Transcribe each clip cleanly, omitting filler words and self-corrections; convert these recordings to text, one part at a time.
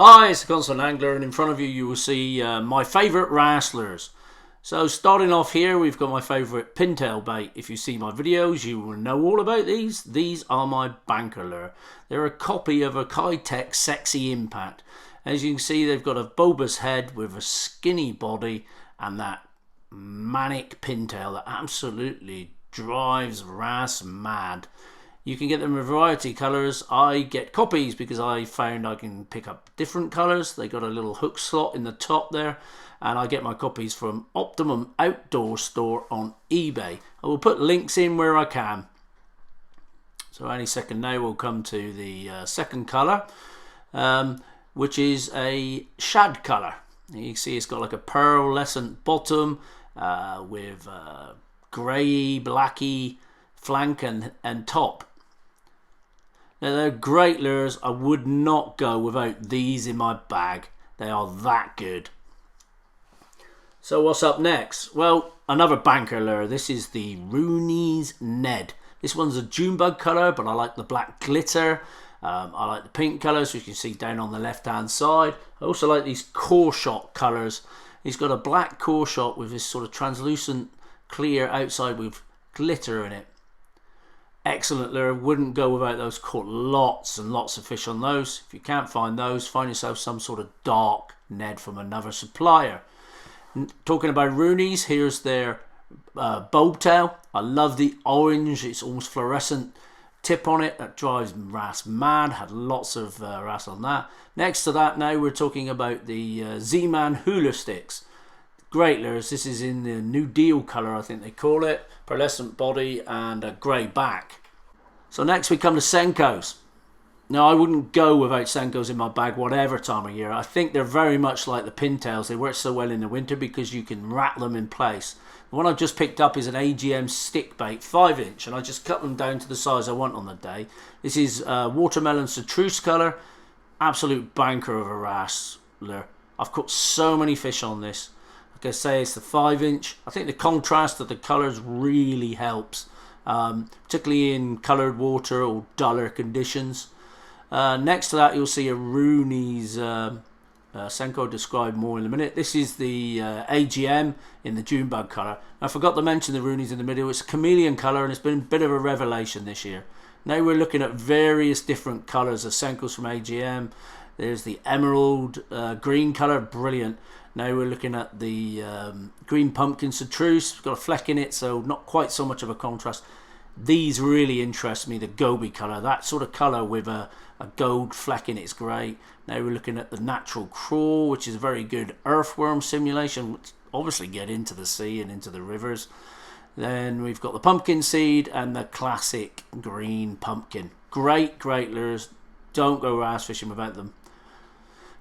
Hi, it's the Constant Angler, and in front of you you will see my favourite wrasse lures. So starting off here, we've got my favourite pintail bait. If you see my videos, you will know all about these. These are my banker lure. They're a copy of a Kitech Sexy Impact. As you can see, they've got a bulbous head with a skinny body and that manic pintail that absolutely drives wrasse mad. You can get them in a variety of colours. I get copies because I found I can pick up different colours. They got a little hook slot in the top there, and I get my copies from Optimum Outdoor Store on eBay. I will put links in where I can. So any second now we'll come to the second colour, which is a shad colour. You can see it's got like a pearlescent bottom with grey, blacky flank and top. Now they're great lures. I would not go without these in my bag. They are that good. So what's up next? Well, another banker lure. This is the Rooney's Ned. This one's a June bug colour, but I like the black glitter. I like the pink colours, which you can see down on the left hand side. I also like these core shot colours. He's got a black core shot with this sort of translucent clear outside with glitter in it. Excellent lure. Wouldn't go without those. Caught lots and lots of fish on those. If you can't find those, find yourself some sort of dark Ned from another supplier. Talking about Rooney's, here's their bulb tail. I love the orange. It's almost fluorescent tip on it that drives wrasse mad. Had lots of wrasse on that. Next to that, now we're talking about the Z-Man hula sticks. Great lures. This is in the New Deal colour, I think they call it. Pearlescent body and a grey back. So next we come to Senkos. Now I wouldn't go without Senkos in my bag whatever time of year. I think they're very much like the pintails. They work so well in the winter because you can wrap them in place. The one I've just picked up is an AGM stick bait 5-inch, and I just cut them down to the size I want on the day. This is watermelon chartreuse colour. Absolute banker of a wrasse lure. I've caught so many fish on this. Like I say, it's the 5-inch. I think the contrast of the colours really helps, particularly in coloured water or duller conditions. Next to that, you'll see a Rooney's Senko, described more in a minute. This is the AGM in the June bug colour. I forgot to mention the Rooney's in the middle. It's a chameleon colour, and it's been a bit of a revelation this year. Now we're looking at various different colours of Senkos from AGM. There's the emerald green colour, brilliant. Now we're looking at the green pumpkin chartreuse. It's got a fleck in it, so not quite so much of a contrast. These really interest me, the goby colour. That sort of colour with a gold fleck in it is great. Now we're looking at the natural crawl, which is a very good earthworm simulation, which obviously get into the sea and into the rivers. Then we've got the pumpkin seed and the classic green pumpkin. Great lures. Don't go wrasse fishing without them.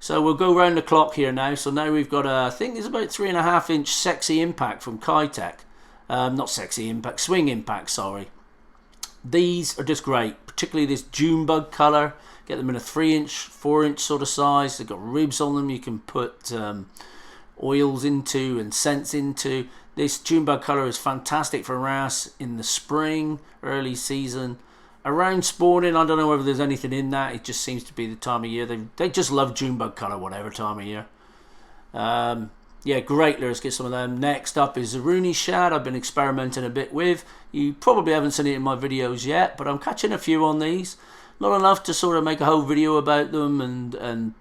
So we'll go round the clock here now. So now we've got I think it's about 3.5-inch Sexy Impact from Kitech. Not Sexy Impact, Swing Impact, sorry. These are just great, particularly this June bug colour. Get them in a 3-inch, 4-inch sort of size. They've got ribs on them you can put oils into and scents into. This June bug colour is fantastic for wrasse in the spring, early season. Around spawning, I don't know whether there's anything in that. It just seems to be the time of year. They just love June bug colour, whatever time of year. Yeah, great lures. Get some of them. Next up is the Rooney shad. I've been experimenting a bit with. You probably haven't seen it in my videos yet, but I'm catching a few on these. Not enough to sort of make a whole video about them and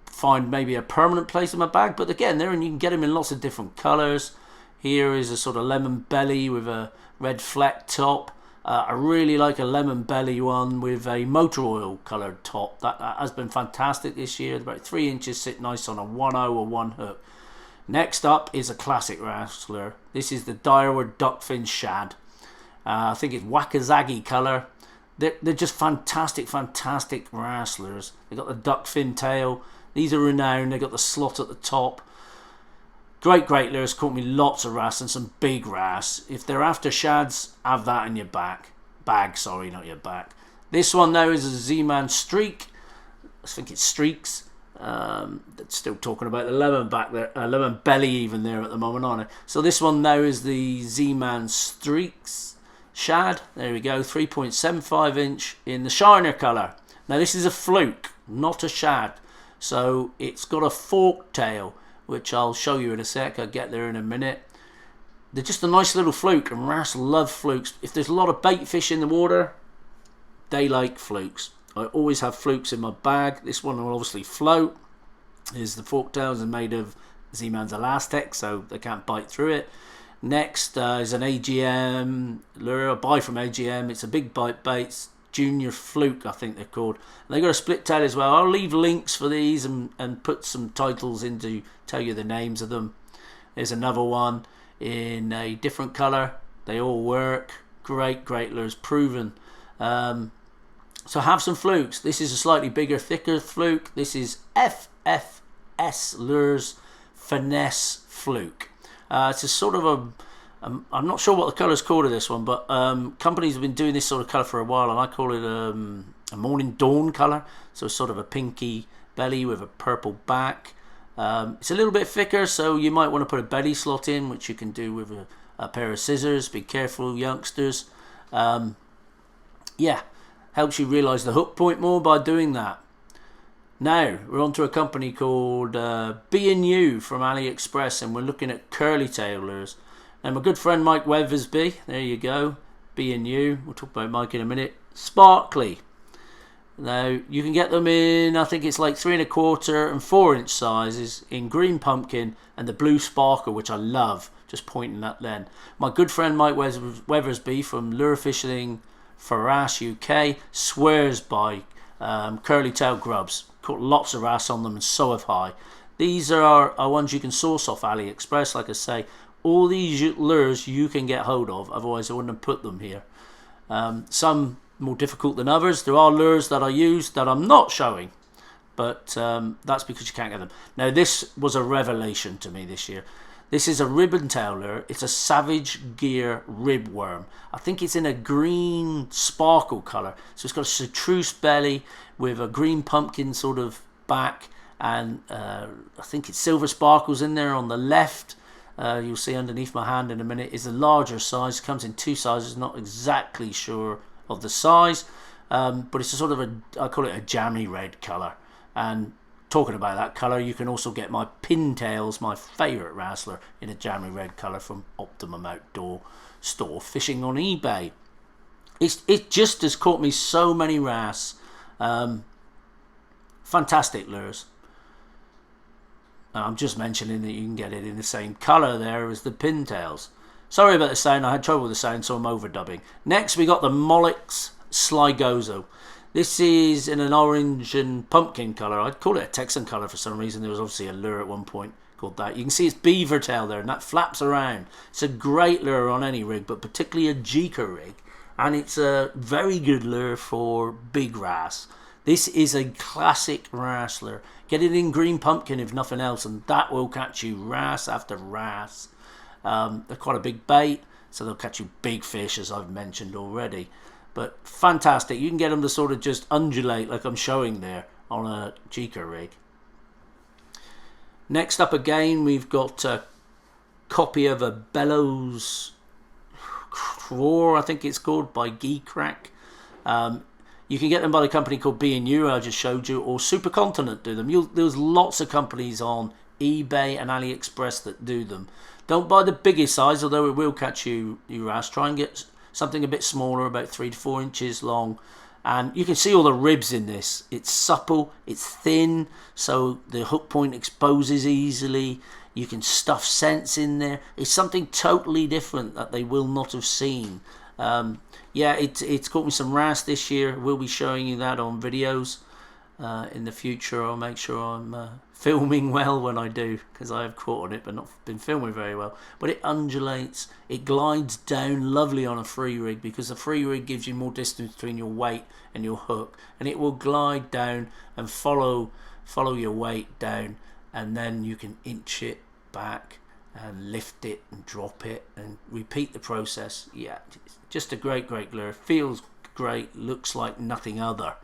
find maybe a permanent place in my bag. But again, there and you can get them in lots of different colours. Here is a sort of lemon belly with a red fleck top. I really like a lemon belly one with a motor oil coloured top. That has been fantastic this year. About 3 inches, sit nice on a 1/0 or 1 hook. Next up is a classic wrasse lure. This is the Direward Duckfin Shad. I think it's Wakazagi colour. They're just fantastic wrasse lures. They've got the duckfin tail. These are renowned. They've got the slot at the top. Great lures. Caught me lots of wrasse and some big wrasse. If they're after shads, have that in your bag. Sorry, not your back. This one now is a Z-Man Streak. I think it's Streaks. Still talking about the lemon back there, lemon belly even there at the moment, aren't I? So this one now is the Z-Man Streaks shad. There we go, 3.75 inch in the Shiner colour. Now this is a fluke, not a shad. So it's got a fork tail, which I'll show you in a sec. I'll get there in a minute. They're just a nice little fluke, and wrasse love flukes. If there's a lot of bait fish in the water, they like flukes. I always have flukes in my bag. This one will obviously float. The fork tails are made of Z-Man's Elastex, so they can't bite through it. Next is an AGM lure. I buy from AGM. It's a big bite bait. Junior fluke, I think they're called. And they got a split tail as well. I'll leave links for these and put some titles in to tell you the names of them. There's another one in a different colour. They all work. Great lures, proven. So have some flukes. This is a slightly bigger, thicker fluke. This is FFS Lures Finesse Fluke. It's a sort of I'm not sure what the colour's called of this one, but companies have been doing this sort of colour for a while, and I call it a morning dawn colour. So it's sort of a pinky belly with a purple back. It's a little bit thicker, so you might want to put a belly slot in, which you can do with a pair of scissors. Be careful, youngsters. Yeah, helps you realise the hook point more by doing that. Now we're on to a company called B&U from AliExpress, and we're looking at curly tail lures. And my good friend Mike Weathersby, there you go, B&U, we'll talk about Mike in a minute. Sparkly. Now you can get them in, I think it's like 3 1/4 and 4 inch sizes, in green pumpkin and the blue sparkle, which I love, just pointing at then. My good friend Mike Weathersby from Lure Fishing for Wrasse UK swears by curly tail grubs. Caught lots of wrasse on them, and so have I. These are ones you can source off AliExpress. Like I say, all these lures you can get hold of, otherwise I wouldn't have put them here. Some more difficult than others. There are lures that I use that I'm not showing, but that's because you can't get them. Now this was a revelation to me this year. This is a ribbon tail lure. It's a Savage Gear rib worm. I think it's in a green sparkle colour. So it's got a chartreuse belly with a green pumpkin sort of back, and I think it's silver sparkles in there on the left. You'll see underneath my hand in a minute is a larger size. It comes in 2 sizes. Not exactly sure of the size, but it's a sort of I call it a jammy red colour. And talking about that colour, you can also get my pintails, my favourite wrestler, in a jammy red colour from Optimum Outdoor Store Fishing on eBay. It just has caught me so many wrasse. Fantastic lures. I'm just mentioning that you can get it in the same colour there as the pintails. Sorry about the sound, I had trouble with the sound, so I'm overdubbing. Next we got the Mollix Sligozo. This is in an orange and pumpkin colour. I'd call it a Texan colour for some reason. There was obviously a lure at one point called that. You can see it's beaver tail there, and that flaps around. It's a great lure on any rig, but particularly a Jika rig. And it's a very good lure for big wrasse. This is a classic wrasse lure. Get it in green pumpkin if nothing else, and that will catch you wrasse after wrasse. They're quite a big bait, so they'll catch you big fish, as I've mentioned already. But fantastic. You can get them to sort of just undulate like I'm showing there on a Jika rig. Next up again, we've got a copy of a Bellows Craw, I think it's called, by Geecrack. You can get them by the company called B&U, I just showed you, or Supercontinent do them. There's lots of companies on eBay and AliExpress that do them. Don't buy the biggest size, although it will catch you wrasse. Try and get something a bit smaller, about 3 to 4 inches long. And you can see all the ribs in this. It's supple, it's thin, so the hook point exposes easily. You can stuff scents in there. It's something totally different that they will not have seen. Yeah, it's caught me some wrasse this year. We'll be showing you that on videos in the future. I'll make sure I'm filming well when I do, because I have caught on it but not been filming very well. But it undulates, it glides down lovely on a free rig, because a free rig gives you more distance between your weight and your hook, and it will glide down and follow your weight down, and then you can inch it back and lift it and drop it and repeat the process. Yeah, just a great lure. Feels great, looks like nothing other.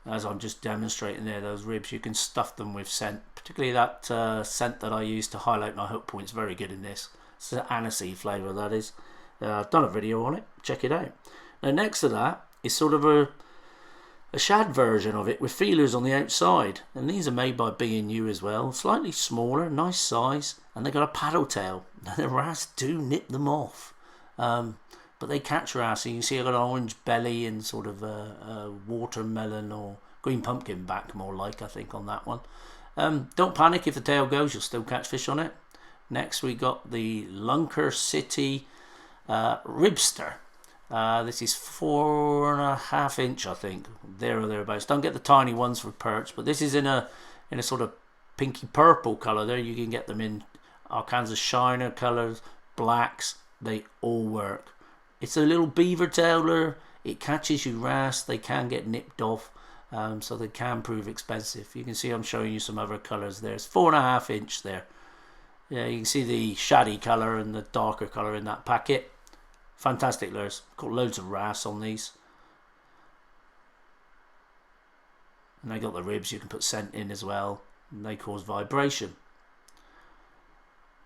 As I'm just demonstrating there, those ribs, you can stuff them with scent, particularly that scent that I use to highlight my hook points. Very good in this. It's an aniseed flavour, that is. I've done a video on it, check it out. Now next to that is sort of a a shad version of it with feelers on the outside, and these are made by B&U as well. Slightly smaller, nice size, and they got a paddle tail. The wrasse do nip them off, but they catch wrasse. You can see I've got an orange belly and sort of a watermelon or green pumpkin back, more like, I think, on that one. Don't panic if the tail goes, you'll still catch fish on it. Next we got the Lunker City Ribster. This is 4.5 inch, I think, there or thereabouts. Don't get the tiny ones for perch, but this is in a sort of pinky purple colour. There you can get them in all kinds of shiner colours, blacks. They all work. It's a little beaver tail lure. It catches you wrasse. They can get nipped off, so they can prove expensive. You can see I'm showing you some other colours there. It's 4.5 inch there. Yeah, you can see the shady colour and the darker colour in that packet. Fantastic lures. Got loads of wrasse on these. And they got the ribs you can put scent in as well. And they cause vibration.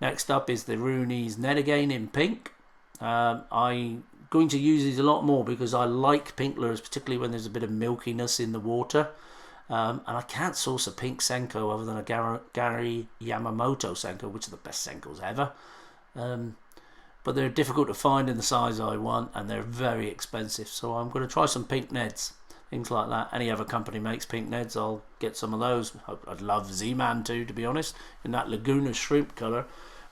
Next up is the Rooney's Net Again in pink. I'm going to use these a lot more because I like pink lures, particularly when there's a bit of milkiness in the water. And I can't source a pink Senko other than a Gary Yamamoto Senko, which are the best Senkos ever. But they're difficult to find in the size I want, and they're very expensive. So I'm going to try some pink Neds, things like that. Any other company makes pink Neds, I'll get some of those. I'd love Z-Man too, to be honest. In that Laguna shrimp colour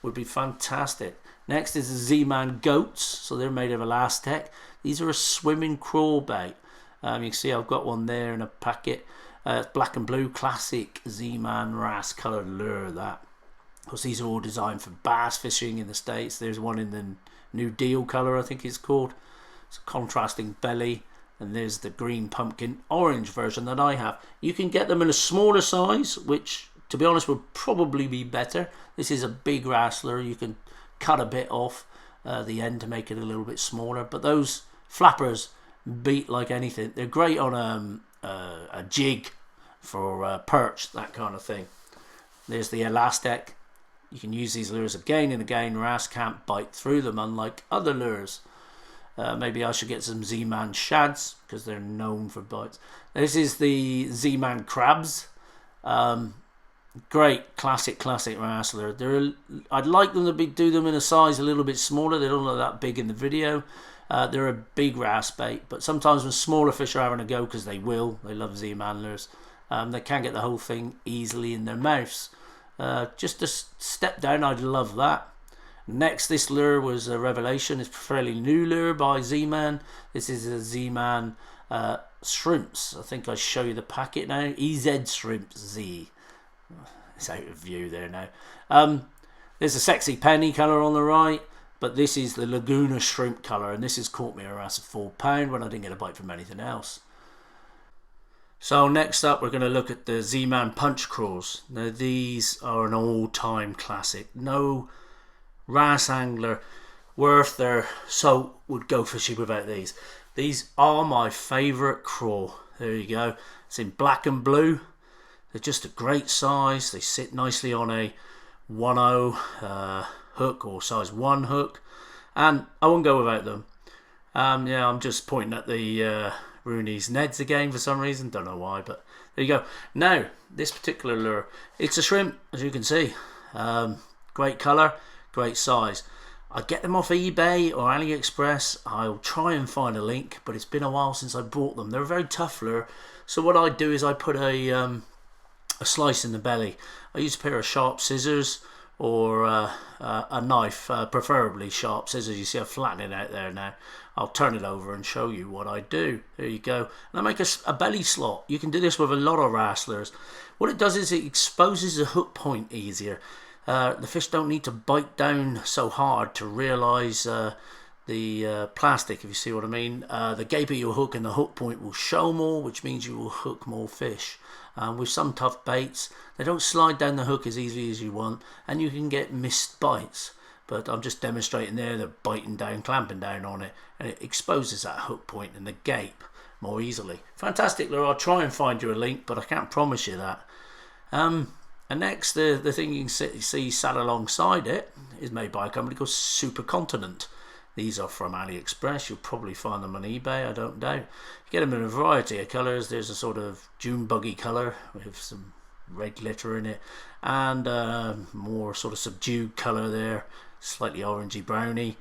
would be fantastic. Next is the Z-Man Goats. So they're made of Elastec. These are a swimming crawl bait. You can see I've got one there in a packet. Black and blue classic Z-Man wrasse coloured lure, that. Of course, these are all designed for bass fishing in the States. There's one in the New Deal colour, I think it's called. It's a contrasting belly. And there's the green pumpkin orange version that I have. You can get them in a smaller size, which, to be honest, would probably be better. This is a big wrasse lure. You can cut a bit off the end to make it a little bit smaller. But those flappers beat like anything. They're great on a jig for perch, that kind of thing. There's the Elastec. You can use these lures again and again. Wrasse can't bite through them, unlike other lures. Maybe I should get some Z-Man shads because they're known for bites. This is the Z-Man crabs. Great classic wrasse lure. I'd like them to do them in a size a little bit smaller. They don't look that big in the video. They're a big wrasse bait, but sometimes when smaller fish are having a go, because they love Z-Man lures, they can get the whole thing easily in their mouths. Just a step down, I'd love that. Next, this lure was a revelation. It's a fairly new lure by Z-Man. This is a Z-Man shrimps. I think I show you the packet now. EZ Shrimps Z. It's out of view there now. There's a sexy penny colour on the right, but this is the Laguna shrimp colour, and this has caught me a wrasse of £4 when I didn't get a bite from anything else. So next up, we're going to look at the Z-Man Punch Crawls. Now these are an all-time classic. No wrasse angler worth their salt would go fishing without these. These are my favourite crawl. There you go. It's in black and blue. They're just a great size. They sit nicely on a 1.0 hook or size 1 hook. And I won't go without them. Yeah, I'm just pointing at the Rooney's Neds again for some reason. Don't know why, but there you go. Now, this particular lure, it's a shrimp, as you can see. Great colour, great size. I get them off eBay or AliExpress. I'll try and find a link, but it's been a while since I bought them. They're a very tough lure. So what I do is I put a slice in the belly. I use a pair of sharp scissors or a knife, preferably sharp scissors. You see I'm flattening it out there now. I'll turn it over and show you what I do. There you go. And I make a belly slot. You can do this with a lot of wrasse lures. What it does is it exposes the hook point easier. The fish don't need to bite down so hard to realise the plastic, if you see what I mean. The gape of your hook and the hook point will show more, which means you will hook more fish. With some tough baits, they don't slide down the hook as easily as you want, and you can get missed bites. But I'm just demonstrating there, they're biting down, clamping down on it, and it exposes that hook point and the gape more easily. Fantastic lure. I'll try and find you a link, but I can't promise you that. And next, the thing you can see sat alongside it is made by a company called Supercontinent. These are from AliExpress. You'll probably find them on eBay, I don't doubt. You get them in a variety of colours. There's a sort of June buggy colour with some red glitter in it, and more sort of subdued colour there, slightly orangey browny.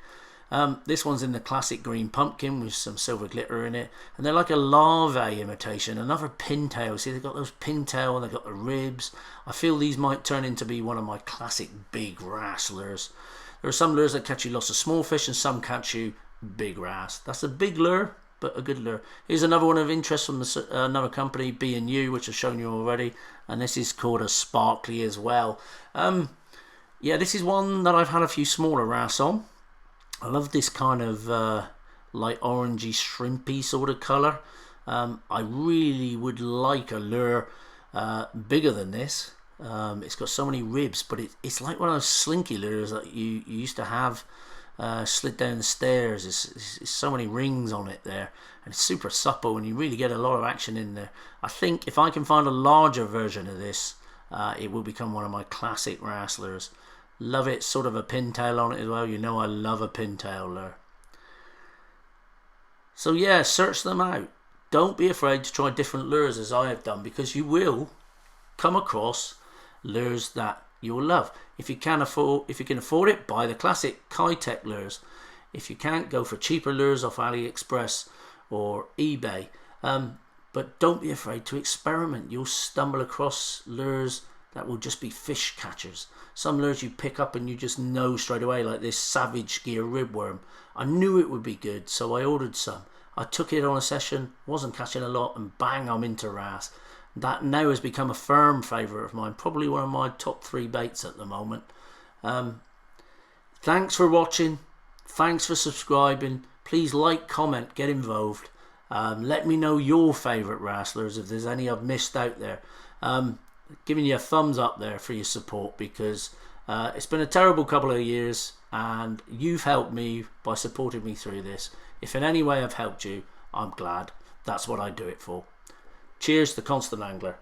This one's in the classic green pumpkin with some silver glitter in it, and they're like a larvae imitation, another pintail. See, they've got those pintail and they've got the ribs. I feel these might turn into be one of my classic big wrasse lures. There are some lures that catch you lots of small fish and some catch you big wrasse. That's a big lure, but a good lure. Here's another one of interest from another company, B&U, which I've shown you already, and this is called a sparkly as well. Yeah, this is one that I've had a few smaller wrasse on. I love this kind of light orangey shrimpy sort of colour. I really would like a lure bigger than this. It's got so many ribs, but it's like one of those slinky lures that you used to have slid down the stairs. It's so many rings on it there, and it's super supple, and you really get a lot of action in there. I think if I can find a larger version of this, it will become one of my classic wrasse lures. Love it, sort of a pintail on it as well. You know I love a pintail lure. So yeah, search them out. Don't be afraid to try different lures as I have done, because you will come across lures that you'll love. If you can afford it, buy the classic Kitech lures. If you can't, go for cheaper lures off AliExpress or eBay. But don't be afraid to experiment. You'll stumble across lures that will just be fish catchers. Some lures you pick up and you just know straight away, like this Savage Gear ribworm. I knew it would be good, so I ordered some. I took it on a session, wasn't catching a lot, and bang, I'm into wrasse. That now has become a firm favourite of mine, probably one of my top 3 baits at the moment. Thanks for watching, thanks for subscribing. Please like, comment, get involved. Let me know your favourite wrasse lures, if there's any I've missed out there. Giving you a thumbs up there for your support, because it's been a terrible couple of years and you've helped me by supporting me through this. If in any way I've helped you, I'm glad. That's what I do it for. Cheers, the Constant Angler.